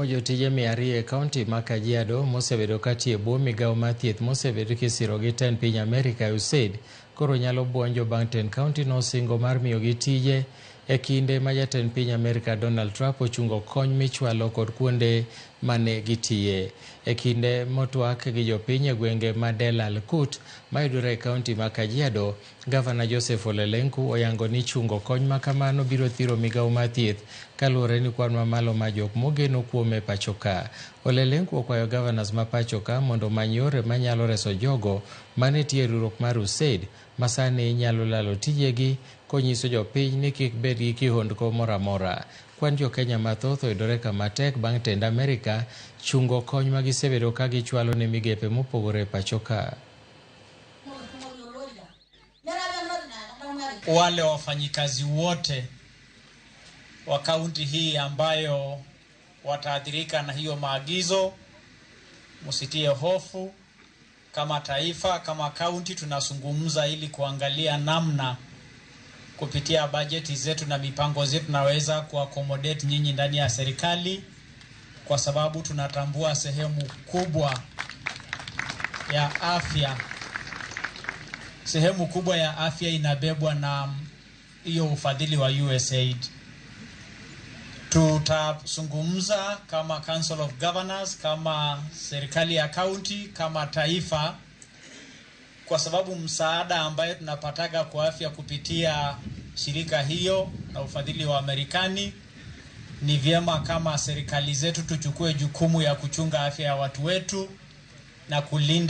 Jotije 200 e kaunti ma Kajiado mosebedo katie bwo migawo mar thieth mosebedo kisiro gi tend piny Amerika USAID koro nyalo buonjo bang' tend kaunti no singo mar miyogi tije e kinde ma jatend piny Amerika Donald Trump ochungo kony michwalo kod kuonde mane gitiye. E kinde motwak gi jopiny e gwenge ma Del Al-Kut mayudore e kaunti ma Kajiado, Gavana Joseph Ole Lenku oyango ni chungo kony ma kamano biro thiro migawo mar thieth kaluwore ni kwan mamalo ma jok mogeno kuome pachoka. Ole Lenku okwayo gavanas ma pachoka mondo omany yore manyalo reso jogo mane tiyo e riwruok mar USAID masani nyalo lalo tijegi, konyiso jopiny ni kik bed gi kihondko moro amora. Kwan jo Kenya mathoth oyudore kama tek bang' tend Amerika chungo kony ma gisebedo ka gichwalo ne migepe mopogore pachoka. Wale wafanyikazi wote wa kaunti hii ambayo wataathirika na hiyo maagizo, msitie hofu. Kama taifa, kama kaunti, tunazungumza ili kuangalia namna kupitia bajeti zetu na mipango zetu naweza kuaccommodate nyinyi ndani ya serikali, kwa sababu tunatambua sehemu kubwa ya afya. Sehemu kubwa ya afya inabebwa na hiyo ufadhili wa USAID. Tutazungumza kama Council of Governors, kama serikali ya county, kama taifa, kwa sababu msaada ambayo tunapataga kwa afya kupitia shirika hiyo na ufadhili wa Amerikani, ni vyema kama serikali zetu tuchukue jukumu ya kuchunga afya ya watu wetu na kulinda